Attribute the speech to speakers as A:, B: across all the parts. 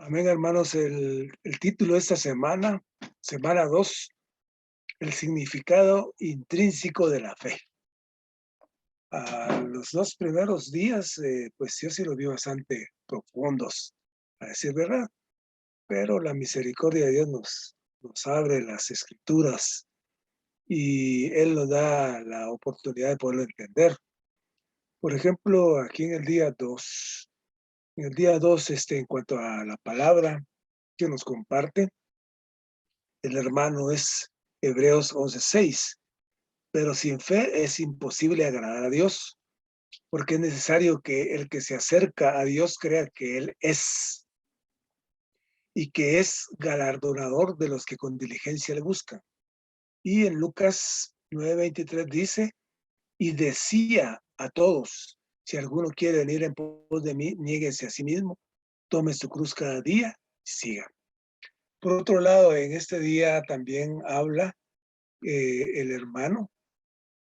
A: Amén, hermanos. El título de esta semana, semana 2, el significado intrínseco de la fe. Los 2 primeros días, pues yo sí los vi bastante profundos, a decir verdad, pero la misericordia de Dios nos abre las escrituras y Él nos da la oportunidad de poderlo entender. Por ejemplo, aquí en el día 2, en cuanto a la palabra que nos comparte, el hermano es Hebreos 11:6. Pero sin fe es imposible agradar a Dios, porque es necesario que el que se acerca a Dios crea que Él es y que es galardonador de los que con diligencia le buscan. Y en Lucas 9:23 dice, y decía a todos, si alguno quiere venir en pos de mí, niéguese a sí mismo, tome su cruz cada día y siga. Por otro lado, en este día también habla el hermano.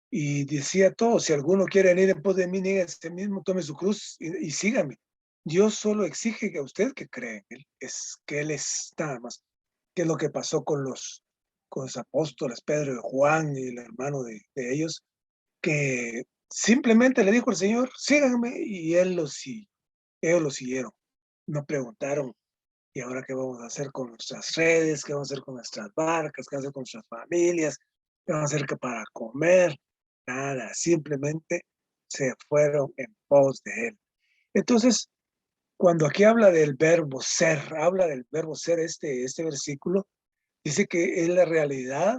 A: Y decía todo, si alguno quiere venir en pos de mí, niegue a sí mismo, tome su cruz y sígame. Dios solo exige que a usted que cree en Él, es que Él es nada más. ¿Qué es lo que pasó con los apóstoles, Pedro y Juan y el hermano de ellos? Que simplemente le dijo el Señor, síganme, y ellos lo siguieron. No preguntaron, ¿y ahora qué vamos a hacer con nuestras redes? ¿Qué vamos a hacer con nuestras barcas? ¿Qué vamos a hacer con nuestras familias? ¿Qué vamos a hacer para comer? Nada, simplemente se fueron en pos de Él. Entonces, cuando aquí habla del verbo ser este versículo, dice que es la realidad,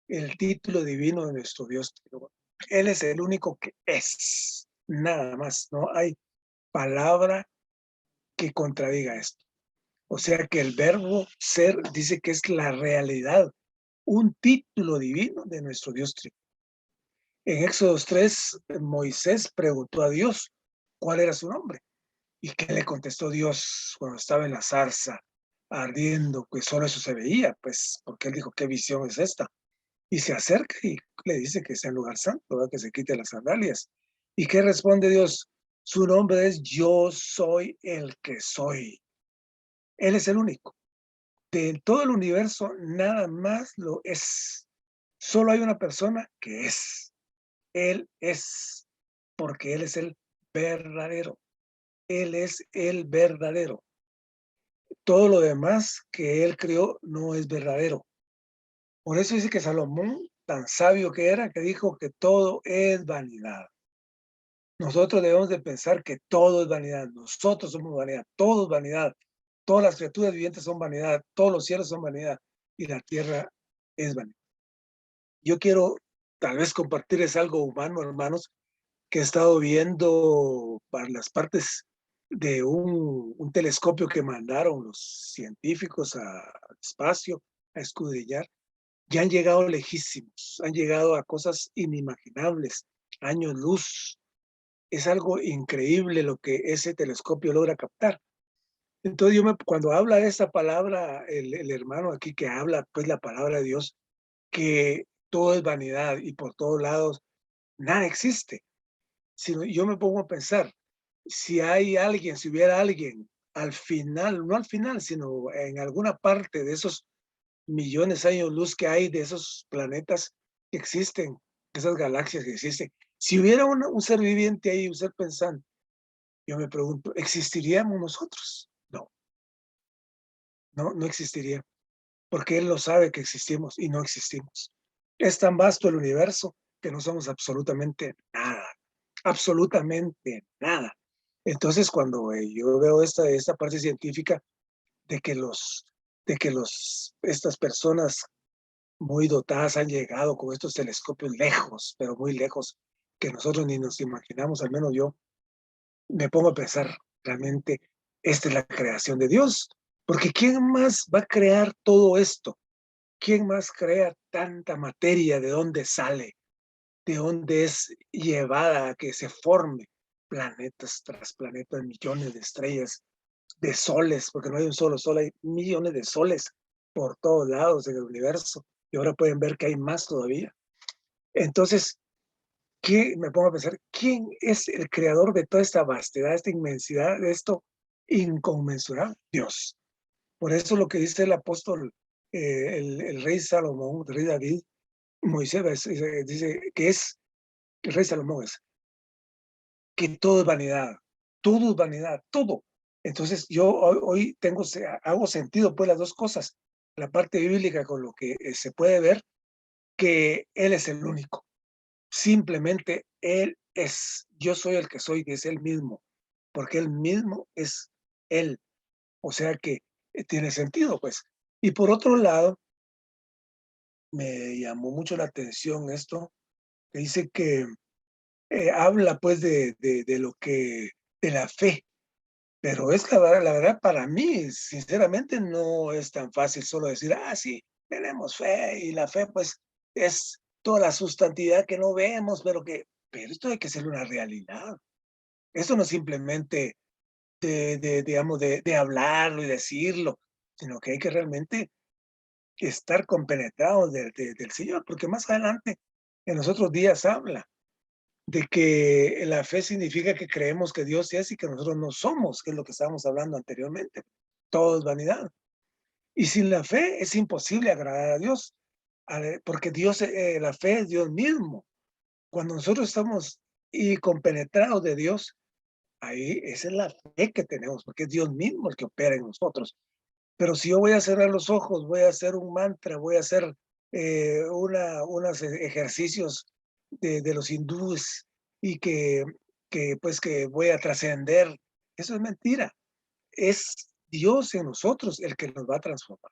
A: el título divino de nuestro Dios. Él es el único que es, nada más. No hay palabra que contradiga esto. O sea que el verbo ser dice que es la realidad, un título divino de nuestro Dios trino. En Éxodo 3, Moisés preguntó a Dios cuál era su nombre. ¿Y qué le contestó Dios cuando estaba en la zarza ardiendo? Pues solo eso se veía, pues, porque él dijo, ¿qué visión es esta? Y se acerca y le dice que está en lugar santo, ¿verdad? Que se quite las sandalias. ¿Y qué responde Dios? Su nombre es Yo soy el que soy. Él es el único. De todo el universo, nada más lo es. Solo hay una persona que es. Él es, porque Él es el verdadero. Él es el verdadero. Todo lo demás que Él creó no es verdadero. Por eso dice que Salomón, tan sabio que era, que dijo que todo es vanidad. Nosotros debemos de pensar que todo es vanidad. Nosotros somos vanidad. Todo es vanidad. Todas las criaturas vivientes son vanidad. Todos los cielos son vanidad. Y la tierra es vanidad. Yo quiero tal vez compartirles algo humano, hermanos, que he estado viendo para las partes de un telescopio que mandaron los científicos al espacio a escudriñar. Ya han llegado lejísimos, han llegado a cosas inimaginables, años luz. Es algo increíble lo que ese telescopio logra captar. Entonces cuando habla de esta palabra, el hermano aquí que habla, pues la palabra de Dios, que todo es vanidad y por todos lados nada existe. Sino yo me pongo a pensar, si hubiera alguien al final, no al final, sino en alguna parte de esos millones de años luz que hay de esos planetas que existen, de esas galaxias que existen, si hubiera un ser viviente ahí, un ser pensante, yo me pregunto, ¿existiríamos nosotros? No, no existiría, porque él lo sabe que existimos y no existimos. Es tan vasto el universo que no somos absolutamente nada. Entonces, cuando yo veo esta parte científica de que estas personas muy dotadas han llegado con estos telescopios lejos, pero muy lejos, que nosotros ni nos imaginamos, al menos yo, me pongo a pensar, realmente, esta es la creación de Dios, porque ¿quién más va a crear todo esto? ¿Quién más crea tanta materia? ¿De dónde sale? ¿De dónde es llevada a que se forme? Planetas tras planetas, millones de estrellas, de soles, porque no hay un solo sol, hay millones de soles por todos lados en el universo. Y ahora pueden ver que hay más todavía. Entonces, me pongo a pensar, ¿quién es el creador de toda esta vastedad, esta inmensidad, de esto inconmensurable? Dios. Por eso lo que dice el apóstol, el rey Salomón, el rey David, Moisés, dice que es, el rey Salomón es, que todo es vanidad, todo. Entonces yo hoy tengo, hago sentido pues las dos cosas, la parte bíblica con lo que se puede ver que Él es el único, simplemente Él es, yo soy el que soy, que es Él mismo, porque Él mismo es Él, o sea que tiene sentido pues. Y por otro lado, me llamó mucho la atención esto, que dice que habla pues de lo que, de la fe. Pero es la verdad para mí, sinceramente, no es tan fácil solo decir, ah, sí, tenemos fe, y la fe, pues, es toda la sustantividad que no vemos, pero esto hay que ser una realidad. Esto no es simplemente digamos, de hablarlo y decirlo, sino que hay que realmente estar compenetrados del Señor, porque más adelante, en los otros días habla de que la fe significa que creemos que Dios es y que nosotros no somos, que es lo que estábamos hablando anteriormente. Todo es vanidad. Y sin la fe es imposible agradar a Dios, porque Dios, la fe es Dios mismo. Cuando nosotros estamos y compenetrados de Dios, ahí esa es la fe que tenemos, porque es Dios mismo el que opera en nosotros. Pero si yo voy a cerrar los ojos, voy a hacer un mantra, voy a hacer unos ejercicios de los hindúes y pues que voy a trascender, eso es mentira. Es Dios en nosotros el que nos va a transformar.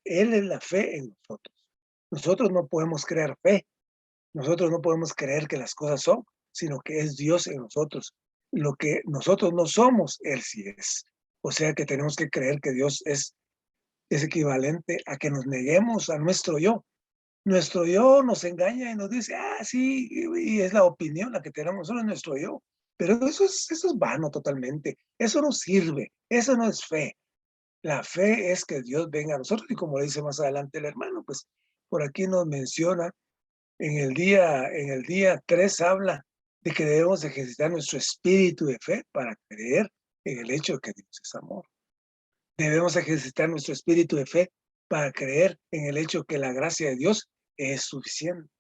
A: Él es la fe en nosotros. Nosotros no podemos crear fe, nosotros no podemos creer que las cosas son, sino que es Dios en nosotros. Lo que nosotros no somos, Él sí es. O sea que tenemos que creer que Dios es equivalente a que nos neguemos a nuestro yo. Nuestro yo nos engaña y nos dice, ah, sí, y es la opinión la que tenemos, solo es nuestro yo. Pero eso es vano totalmente. Eso no sirve. Eso no es fe. La fe es que Dios venga a nosotros y como dice más adelante el hermano, pues por aquí nos menciona en el día 3 habla de que debemos ejercitar nuestro espíritu de fe para creer en el hecho de que Dios es amor. Debemos ejercitar nuestro espíritu de fe para creer en el hecho que la gracia de Dios es suficiente.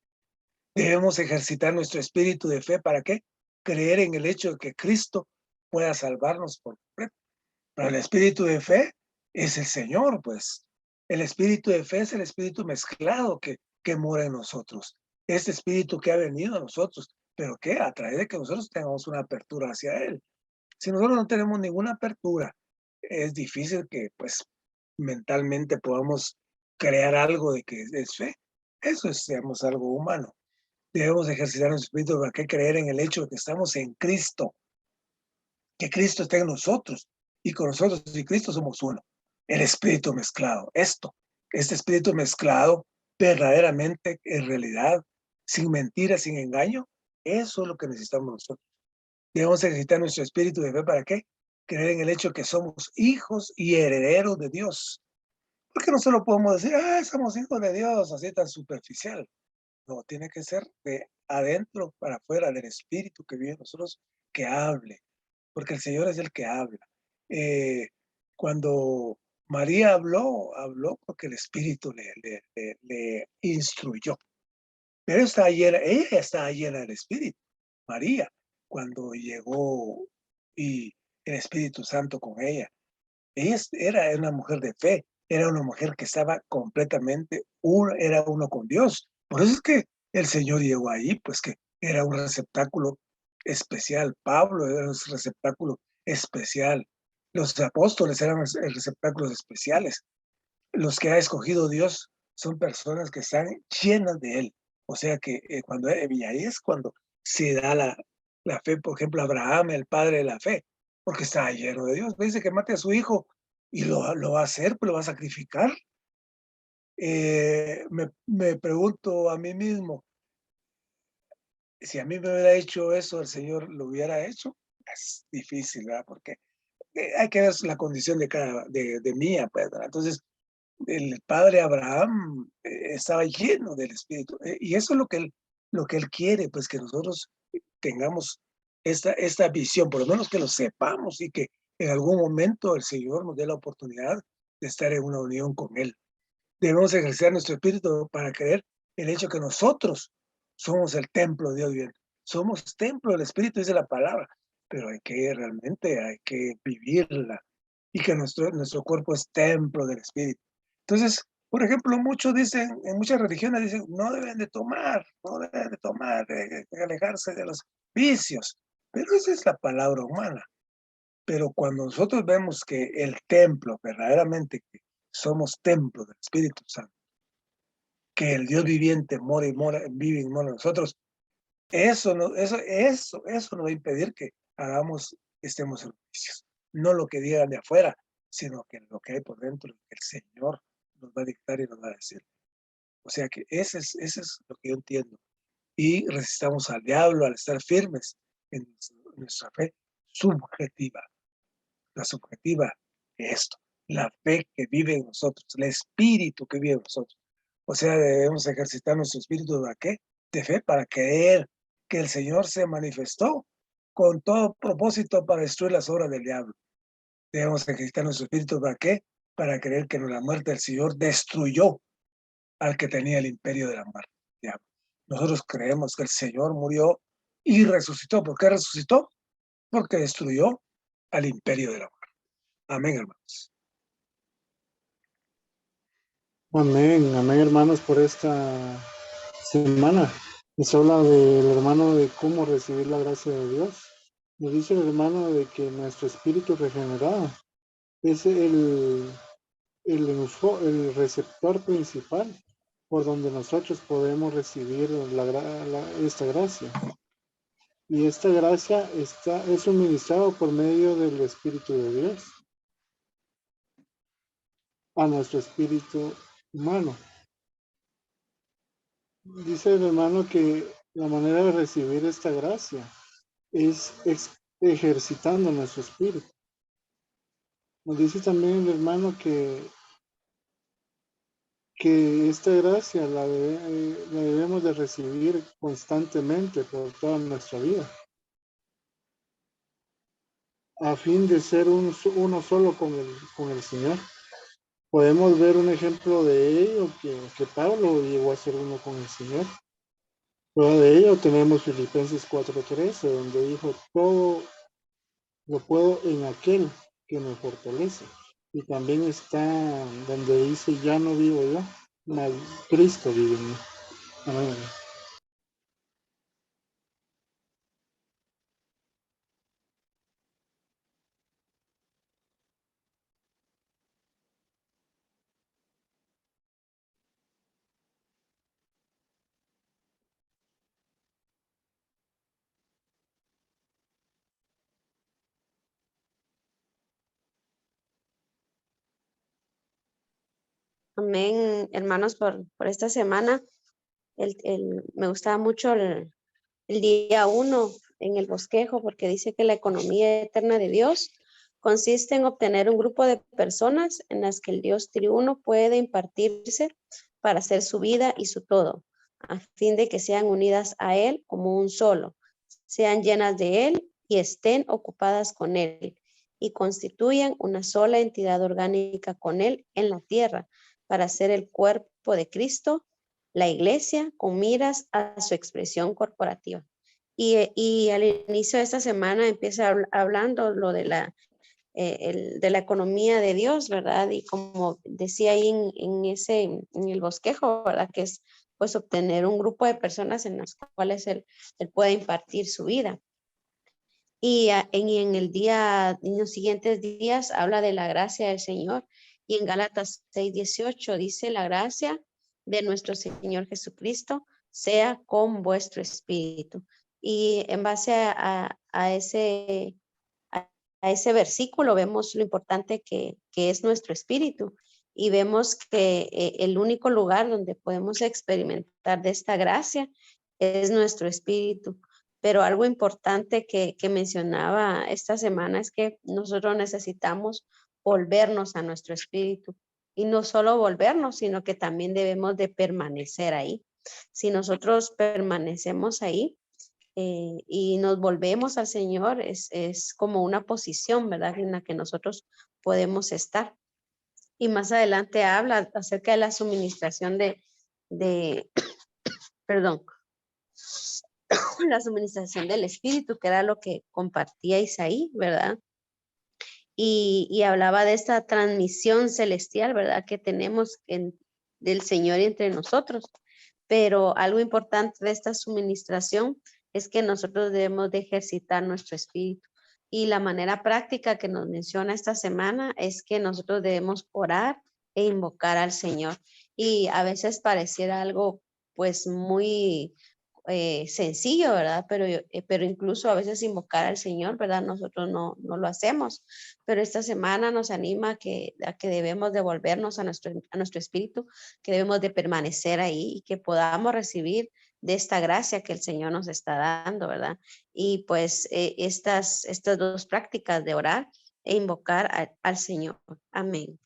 A: Debemos ejercitar nuestro espíritu de fe para qué? Creer en el hecho de que Cristo pueda salvarnos por completo. Pero el espíritu de fe es el Señor, pues. El espíritu de fe es el espíritu mezclado que mora en nosotros. Este espíritu que ha venido a nosotros, pero que a través de que nosotros tengamos una apertura hacia Él. Si nosotros no tenemos ninguna apertura, es difícil que pues mentalmente podamos crear algo de que es fe. Eso es, digamos, algo humano. Debemos ejercitar nuestro espíritu para que creer en el hecho de que estamos en Cristo, que Cristo está en nosotros y con nosotros y Cristo somos uno. El espíritu mezclado, este espíritu mezclado verdaderamente en realidad, sin mentiras, sin engaño, eso es lo que necesitamos nosotros. Debemos ejercitar nuestro espíritu de fe para qué? Creer en el hecho que somos hijos y herederos de Dios. Porque no solo podemos decir, ah, somos hijos de Dios, así tan superficial. No, tiene que ser de adentro para afuera, del espíritu que vive en nosotros, que hable, porque el Señor es el que habla. Eh, Cuando María habló porque el espíritu le instruyó. Pero ella estaba llena del espíritu. María, cuando llegó y el Espíritu Santo con ella. Ella era una mujer de fe, era una mujer que estaba completamente, era uno con Dios. Por eso es que el Señor llegó ahí, pues que era un receptáculo especial. Pablo era un receptáculo especial. Los apóstoles eran receptáculos especiales. Los que ha escogido Dios son personas que están llenas de Él. O sea que y ahí es cuando se da la fe, por ejemplo, Abraham, el padre de la fe, porque estaba lleno de Dios. Dice que mate a su hijo y lo va a hacer, pues lo va a sacrificar. Me pregunto a mí mismo, si a mí me hubiera hecho eso, el Señor lo hubiera hecho. Es difícil, ¿verdad? Porque hay que ver la condición de mía, pues, ¿verdad? Entonces, el padre Abraham estaba lleno del Espíritu. Y eso es lo que él quiere, pues que nosotros tengamos esta visión, por lo menos que lo sepamos y que en algún momento el Señor nos dé la oportunidad de estar en una unión con Él. Debemos ejercer nuestro espíritu para creer el hecho que nosotros somos el templo de Dios viviente. Somos templo del Espíritu, dice la palabra, pero hay que vivirla y que nuestro cuerpo es templo del Espíritu. Entonces, por ejemplo, muchos dicen, en muchas religiones dicen, no deben de tomar, de alejarse de los vicios, pero esa es la palabra humana. Pero cuando nosotros vemos que el templo, verdaderamente que somos templo del Espíritu Santo, que el Dios viviente vive y mora en nosotros, eso no va a impedir que estemos en los vicios. No lo que digan de afuera, sino que lo que hay por dentro, el Señor nos va a dictar y nos va a decir. O sea que ese es lo que yo entiendo. Y resistamos al diablo al estar firmes en nuestra fe subjetiva. La subjetiva es esto, la fe que vive en nosotros, el espíritu que vive en nosotros. O sea, debemos ejercitar nuestro espíritu de qué? De fe para creer que el Señor se manifestó con todo propósito para destruir las obras del diablo. Debemos ejercitar nuestro espíritu para qué? Para creer que en la muerte del Señor destruyó al que tenía el imperio de la muerte. Diablo. Nosotros creemos que el Señor murió y resucitó. ¿Por qué resucitó? Porque destruyó al imperio de la muerte. Amén, hermanos.
B: Amén, amén, hermanos, por esta semana. Nos habla del hermano de cómo recibir la gracia de Dios. Nos dice el hermano de que nuestro espíritu regenerado es el receptor principal por donde nosotros podemos recibir esta gracia. Y esta gracia es suministrado por medio del Espíritu de Dios a nuestro espíritu humano. Dice el hermano que la manera de recibir esta gracia es ejercitando nuestro espíritu. Nos dice también el hermano que esta gracia la debemos de recibir constantemente por toda nuestra vida, a fin de ser uno solo con el Señor. Podemos ver un ejemplo de ello que Pablo llegó a ser uno con el Señor. Prueba de ello tenemos Filipenses 4:13, donde dijo, todo lo puedo en aquel que me fortalece. Y también está donde dice, ya no vivo yo, mas Cristo vive en mí. Amén.
C: Amén, hermanos, por esta semana. Me gustaba mucho el día 1 en el bosquejo porque dice que la economía eterna de Dios consiste en obtener un grupo de personas en las que el Dios triuno puede impartirse para hacer su vida y su todo, a fin de que sean unidas a Él como un solo, sean llenas de Él y estén ocupadas con Él y constituyan una sola entidad orgánica con Él en la tierra para ser el cuerpo de Cristo, la iglesia, con miras a su expresión corporativa. Y al inicio de esta semana empieza hablando lo de de la economía de Dios, ¿verdad? Y como decía ahí en el bosquejo, ¿verdad? Que es pues obtener un grupo de personas en las cuales él puede impartir su vida. Y en los siguientes días habla de la gracia del Señor. Y en Gálatas 6:18 dice, la gracia de nuestro Señor Jesucristo sea con vuestro espíritu. Y en base a ese versículo vemos lo importante que es nuestro espíritu. Y vemos que el único lugar donde podemos experimentar de esta gracia es nuestro espíritu. Pero algo importante que mencionaba esta semana es que nosotros necesitamos volvernos a nuestro espíritu. Y no solo volvernos, sino que también debemos de permanecer ahí. Si nosotros permanecemos ahí y nos volvemos al Señor, es como una posición, ¿verdad? En la que nosotros podemos estar. Y más adelante habla acerca de la suministración de perdón, la suministración del Espíritu, que era lo que compartía Isaí, ¿verdad? Y hablaba de esta transmisión celestial, ¿verdad? Que tenemos del Señor entre nosotros. Pero algo importante de esta suministración es que nosotros debemos de ejercitar nuestro espíritu. Y la manera práctica que nos menciona esta semana es que nosotros debemos orar e invocar al Señor. Y a veces pareciera algo pues muy sencillo, ¿verdad? Pero incluso a veces invocar al Señor, ¿verdad? Nosotros no lo hacemos. Pero esta semana nos anima a que debemos devolvernos a nuestro espíritu, que debemos de permanecer ahí y que podamos recibir de esta gracia que el Señor nos está dando, ¿verdad? Y pues estas dos prácticas de orar e invocar al Señor. Amén.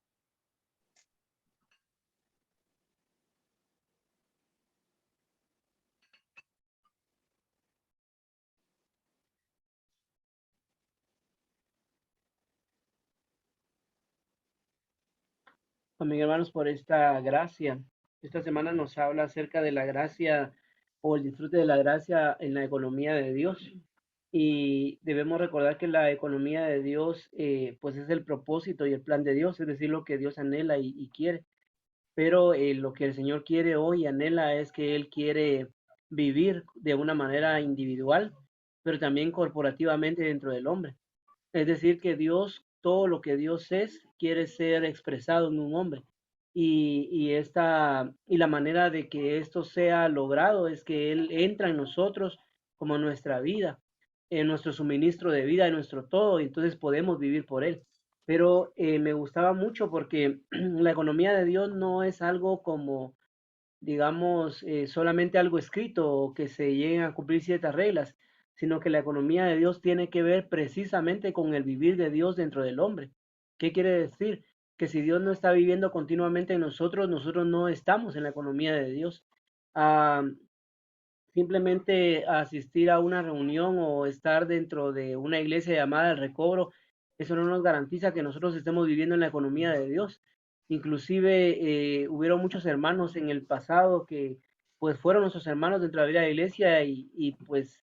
D: Amén, hermanos, por esta gracia. Esta semana nos habla acerca de la gracia o el disfrute de la gracia en la economía de Dios. Y debemos recordar que la economía de Dios, pues es el propósito y el plan de Dios, es decir, lo que Dios anhela y quiere. Pero lo que el Señor quiere hoy, anhela, es que Él quiere vivir de una manera individual, pero también corporativamente dentro del hombre. Es decir, que Dios, todo lo que Dios es, quiere ser expresado en un hombre. Y la manera de que esto sea logrado es que Él entra en nosotros como nuestra vida, en nuestro suministro de vida, en nuestro todo, y entonces podemos vivir por Él. Pero me gustaba mucho porque la economía de Dios no es algo como, digamos, solamente algo escrito o que se lleguen a cumplir ciertas reglas, sino que la economía de Dios tiene que ver precisamente con el vivir de Dios dentro del hombre. ¿Qué quiere decir? Que si Dios no está viviendo continuamente en nosotros, nosotros no estamos en la economía de Dios. Ah, simplemente asistir a una reunión o estar dentro de una iglesia llamada El Recobro, eso no nos garantiza que nosotros estemos viviendo en la economía de Dios. Inclusive hubieron muchos hermanos en el pasado que pues fueron nuestros hermanos dentro de la vida de la iglesia y pues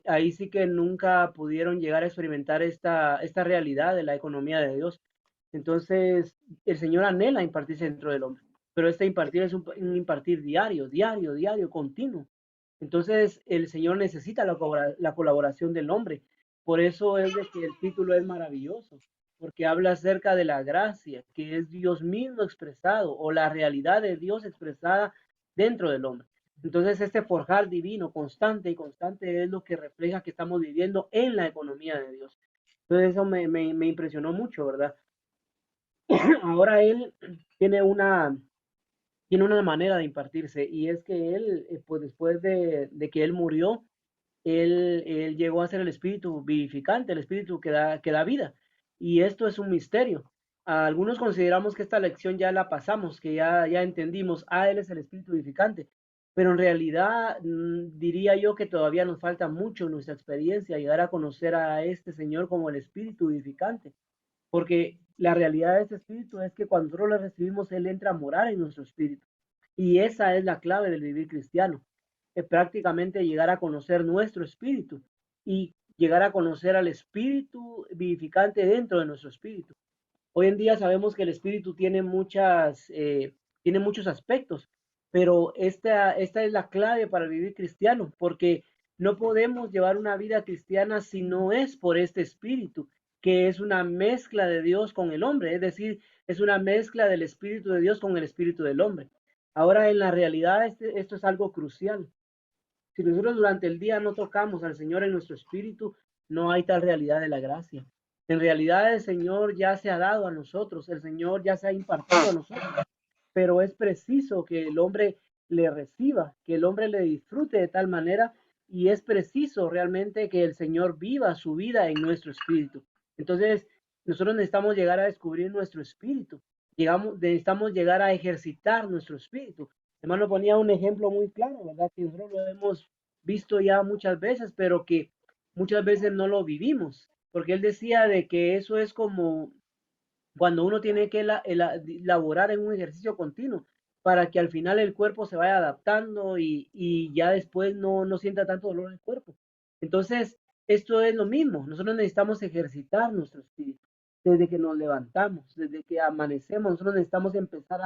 D: ahí sí que nunca pudieron llegar a experimentar esta realidad de la economía de Dios. Entonces, el Señor anhela impartirse dentro del hombre, pero este impartir es un impartir diario, diario, diario, continuo. Entonces, el Señor necesita la colaboración del hombre. Por eso es de que el título es maravilloso, porque habla acerca de la gracia, que es Dios mismo expresado, o la realidad de Dios expresada dentro del hombre. Entonces, este forjar divino constante y constante es lo que refleja que estamos viviendo en la economía de Dios. Entonces, eso me impresionó mucho, ¿verdad? Ahora él tiene una manera de impartirse, y es que él, pues después de que él murió, él llegó a ser el espíritu vivificante, el espíritu que da vida. Y esto es un misterio. Algunos consideramos que esta lección ya la pasamos, que ya entendimos, él es el espíritu vivificante. Pero en realidad diría yo que todavía nos falta mucho en nuestra experiencia llegar a conocer a este Señor como el espíritu vivificante. Porque la realidad de este espíritu es que cuando nosotros lo recibimos, Él entra a morar en nuestro espíritu. Y esa es la clave del vivir cristiano. Es prácticamente llegar a conocer nuestro espíritu y llegar a conocer al espíritu vivificante dentro de nuestro espíritu. Hoy en día sabemos que el espíritu tiene muchos aspectos, pero esta es la clave para el vivir cristiano, porque no podemos llevar una vida cristiana si no es por este espíritu, que es una mezcla de Dios con el hombre, es decir, es una mezcla del espíritu de Dios con el espíritu del hombre. Ahora, en la realidad, esto es algo crucial. Si nosotros durante el día no tocamos al Señor en nuestro espíritu, no hay tal realidad de la gracia. En realidad el Señor ya se ha dado a nosotros, el Señor ya se ha impartido a nosotros, pero es preciso que el hombre le reciba, que el hombre le disfrute de tal manera, y es preciso realmente que el Señor viva su vida en nuestro espíritu. Entonces, nosotros necesitamos llegar a descubrir nuestro espíritu, necesitamos llegar a ejercitar nuestro espíritu. Hermano ponía un ejemplo muy claro, ¿verdad? Que nosotros lo hemos visto ya muchas veces, pero que muchas veces no lo vivimos, porque él decía de que eso es como cuando uno tiene que laborar en un ejercicio continuo para que al final el cuerpo se vaya adaptando y ya después no sienta tanto dolor en el cuerpo. Entonces, esto es lo mismo. Nosotros necesitamos ejercitar nuestro espíritu desde que nos levantamos, desde que amanecemos. Nosotros necesitamos empezar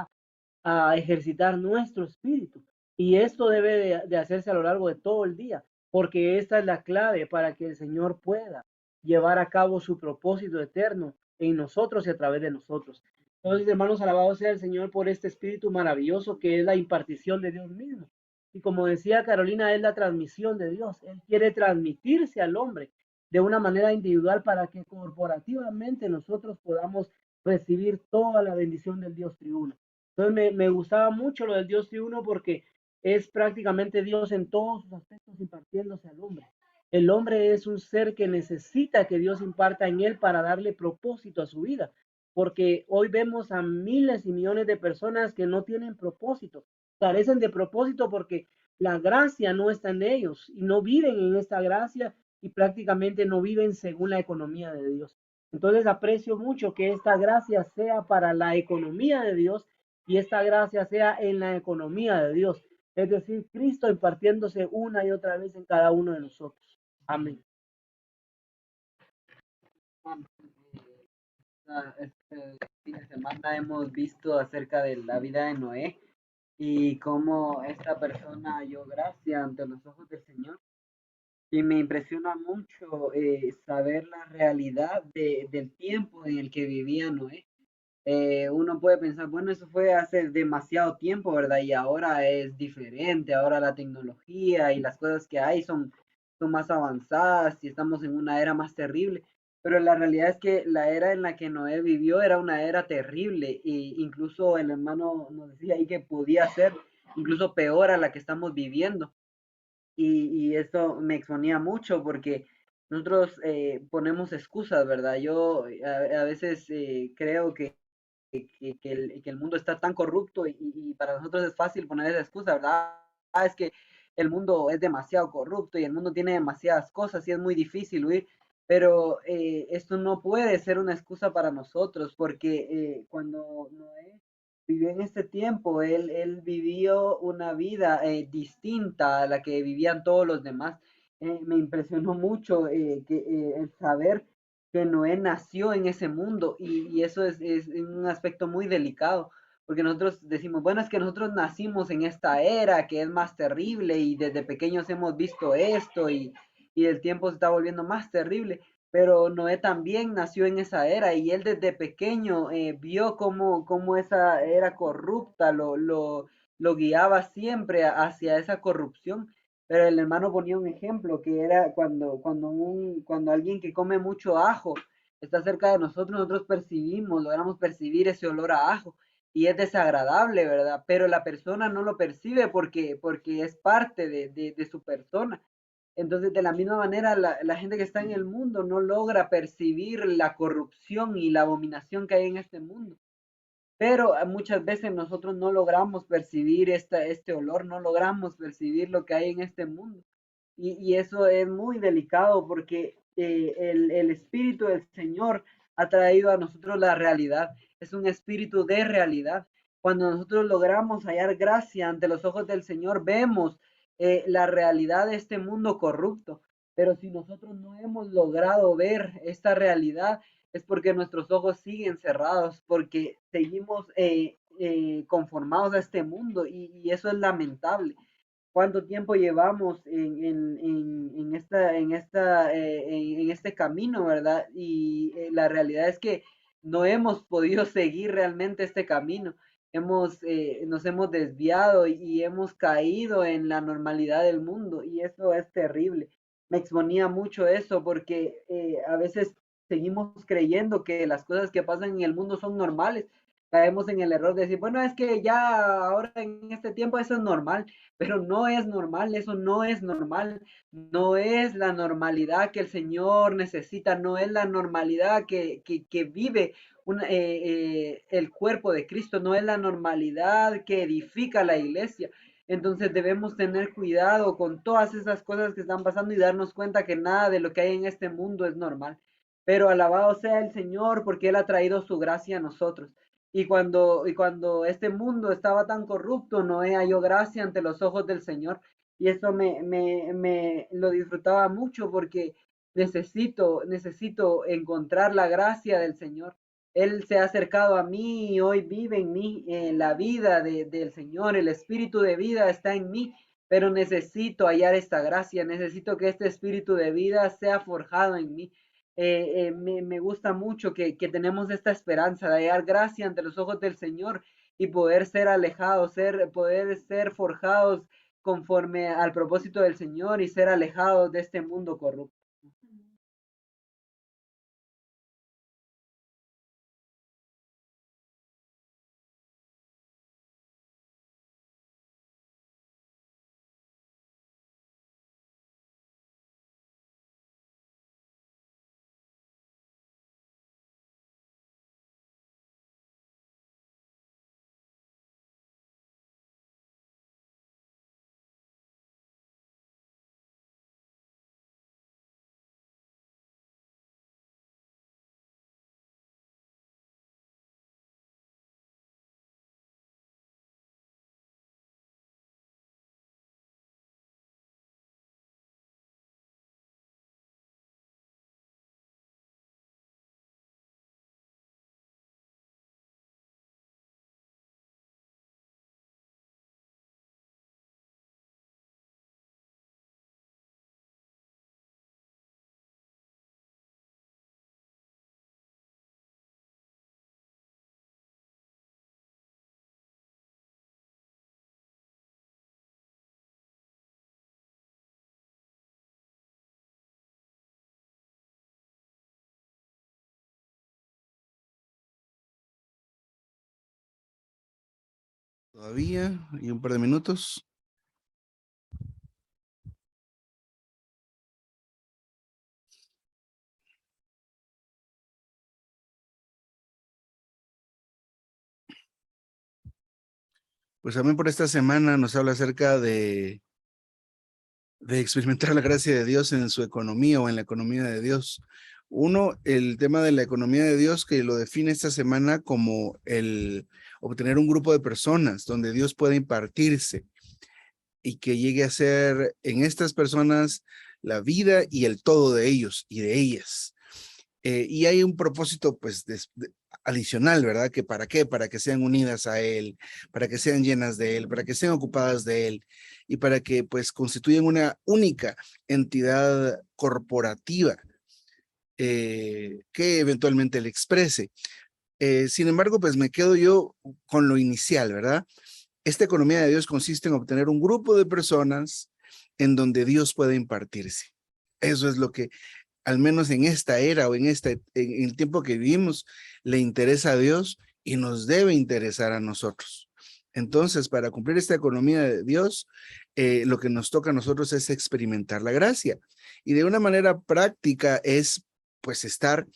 D: a ejercitar nuestro espíritu. Y esto debe de hacerse a lo largo de todo el día, porque esta es la clave para que el Señor pueda llevar a cabo su propósito eterno en nosotros y a través de nosotros. Entonces, hermanos, alabado sea el Señor por este espíritu maravilloso que es la impartición de Dios mismo. Y como decía Carolina, es la transmisión de Dios. Él quiere transmitirse al hombre de una manera individual para que corporativamente nosotros podamos recibir toda la bendición del Dios triuno. Entonces me gustaba mucho lo del Dios triuno porque es prácticamente Dios en todos sus aspectos impartiéndose al hombre. El hombre es un ser que necesita que Dios imparta en él para darle propósito a su vida, porque hoy vemos a miles y millones de personas que no tienen propósito, carecen de propósito porque la gracia no está en ellos y no viven en esta gracia y prácticamente no viven según la economía de Dios. Entonces aprecio mucho que esta gracia sea para la economía de Dios y esta gracia sea en la economía de Dios. Es decir, Cristo impartiéndose una y otra vez en cada uno de nosotros. Amén.
E: Este fin de semana hemos visto acerca de la vida de Noé y cómo esta persona halló gracia ante los ojos del Señor. Y me impresiona mucho saber la realidad del tiempo en el que vivía Noé. Uno puede pensar, bueno, eso fue hace demasiado tiempo, ¿verdad? Y ahora es diferente, ahora la tecnología y las cosas que hay son más avanzadas y estamos en una era más terrible. Pero la realidad es que la era en la que Noé vivió era una era terrible e incluso el hermano nos decía ahí que podía ser incluso peor a la que estamos viviendo. Y esto me exponía mucho porque nosotros ponemos excusas, ¿verdad? Yo a veces creo que el mundo está tan corrupto y para nosotros es fácil poner esa excusa, ¿verdad? Es que el mundo es demasiado corrupto y el mundo tiene demasiadas cosas y es muy difícil huir, pero esto no puede ser una excusa para nosotros porque cuando Noé vivió en este tiempo, él vivió una vida distinta a la que vivían todos los demás. Me impresionó mucho el saber que Noé nació en ese mundo y eso es un aspecto muy delicado, porque nosotros decimos, bueno, es que nosotros nacimos en esta era que es más terrible y desde pequeños hemos visto esto y el tiempo se está volviendo más terrible, pero Noé también nació en esa era y él desde pequeño vio cómo esa era corrupta lo guiaba siempre hacia esa corrupción. Pero el hermano ponía un ejemplo que era cuando alguien que come mucho ajo está cerca de nosotros, nosotros logramos percibir ese olor a ajo y es desagradable, ¿verdad? Pero la persona no lo percibe porque es parte de su persona. Entonces, de la misma manera, la gente que está en el mundo no logra percibir la corrupción y la abominación que hay en este mundo. Pero muchas veces nosotros no logramos percibir este olor, no logramos percibir lo que hay en este mundo. Y eso es muy delicado porque el Espíritu del Señor ha traído a nosotros la realidad. Es un espíritu de realidad. Cuando nosotros logramos hallar gracia ante los ojos del Señor, vemos la realidad de este mundo corrupto. Pero si nosotros no hemos logrado ver esta realidad, es porque nuestros ojos siguen cerrados, porque seguimos conformados a este mundo y eso es lamentable. ¿Cuánto tiempo llevamos en este camino, verdad? Y la realidad es que no hemos podido seguir realmente este camino. Nos hemos desviado y hemos caído en la normalidad del mundo y eso es terrible. Me exponía mucho eso porque a veces seguimos creyendo que las cosas que pasan en el mundo son normales. Caemos en el error de decir, bueno, es que ya ahora en este tiempo eso es normal, pero no es normal, eso no es normal, no es la normalidad que el Señor necesita, no es la normalidad que vive el cuerpo de Cristo, no es la normalidad que edifica la iglesia. Entonces debemos tener cuidado con todas esas cosas que están pasando y darnos cuenta que nada de lo que hay en este mundo es normal. pero alabado sea el Señor porque Él ha traído su gracia a nosotros. Y cuando este mundo estaba tan corrupto, Noé halló gracia ante los ojos del Señor. Y eso me lo disfrutaba mucho porque necesito encontrar la gracia del Señor. Él se ha acercado a mí y hoy vive en mí la vida del Señor, el espíritu de vida está en mí, pero necesito hallar esta gracia, necesito que este espíritu de vida sea forjado en mí. Me gusta mucho que tenemos esta esperanza de hallar gracia ante los ojos del Señor y poder ser alejados, poder ser forjados conforme al propósito del Señor y ser alejados de este mundo corrupto.
F: Todavía, y un par de minutos. Pues también por esta semana nos habla acerca de experimentar la gracia de Dios en su economía o en la economía de Dios. Uno, el tema de la economía de Dios que lo define esta semana como el obtener un grupo de personas donde Dios pueda impartirse y que llegue a ser en estas personas la vida y el todo de ellos y de ellas. Y hay un propósito pues adicional, ¿verdad? Que ¿para qué? Para que sean unidas a Él, para que sean llenas de Él, para que sean ocupadas de Él y para que pues constituyan una única entidad corporativa que eventualmente le exprese. Sin embargo, pues me quedo yo con lo inicial, ¿verdad? Esta economía de Dios consiste en obtener un grupo de personas en donde Dios puede impartirse. Eso es lo que, al menos en esta era o en el tiempo que vivimos, le interesa a Dios y nos debe interesar a nosotros. Entonces, para cumplir esta economía de Dios, lo que nos toca a nosotros es experimentar la gracia. Y de una manera práctica es, pues, estar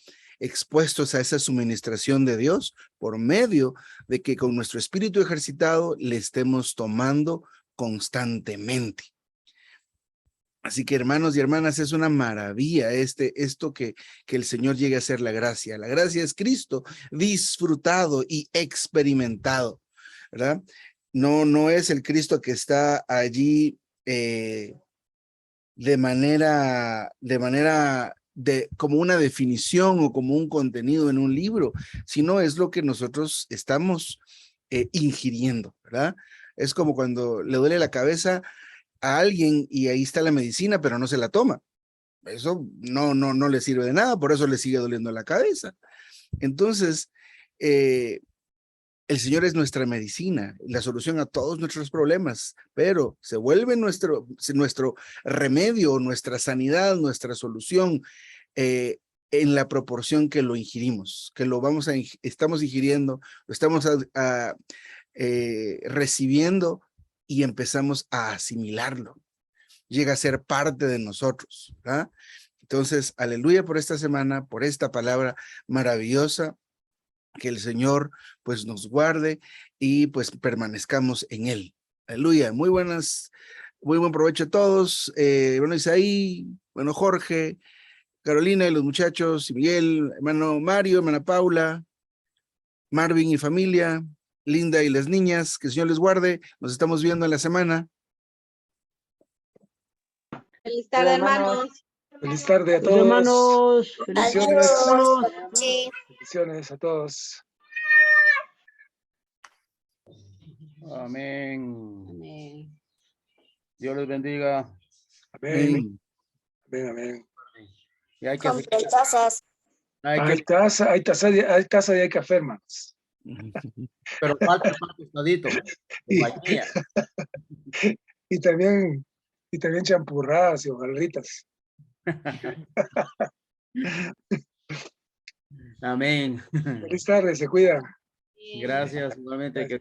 F: expuestos a esa suministración de Dios por medio de que con nuestro espíritu ejercitado le estemos tomando constantemente. Así que hermanos y hermanas, es una maravilla esto que el Señor llegue a ser la gracia. La gracia es Cristo disfrutado y experimentado, ¿verdad? No es el Cristo que está allí de como una definición o como un contenido en un libro, sino es lo que nosotros estamos ingiriendo, ¿verdad? Es como cuando le duele la cabeza a alguien y ahí está la medicina, pero no se la toma. Eso no le sirve de nada, por eso le sigue doliendo la cabeza. Entonces, el Señor es nuestra medicina, la solución a todos nuestros problemas, pero se vuelve nuestro remedio, nuestra sanidad, nuestra solución en la proporción que lo ingirimos, que estamos ingiriendo, lo estamos recibiendo y empezamos a asimilarlo. Llega a ser parte de nosotros, ¿verdad? Entonces, aleluya por esta semana, por esta palabra maravillosa. Que el Señor pues nos guarde y pues permanezcamos en Él. Aleluya. Muy buen provecho a todos. Bueno, Isaí, bueno, Jorge, Carolina y los muchachos, y Miguel, hermano Mario, hermana Paula, Marvin y familia, Linda y las niñas, que el Señor les guarde. Nos estamos viendo en la semana.
C: Feliz tarde, hermanos.
A: Feliz tarde a
D: Pues,
A: todos.
D: hermanos, feliz
A: Bendiciones.
D: hermanos.
C: Sí.
A: Bendiciones a todos.
G: Amén.
C: Amén.
G: Dios les bendiga.
A: Amén. Amén, amén.
G: Y hay que
C: Con tazas.
G: hay
A: Hay
G: que,
A: taza, hay taza y hay café, hermanos.
G: pero falta el pan tostadito,
A: Y,
G: compañía.
A: y también champurradas y hojalritas.
G: Amén.
A: Feliz tarde, se cuidan.
G: Gracias, igualmente. Que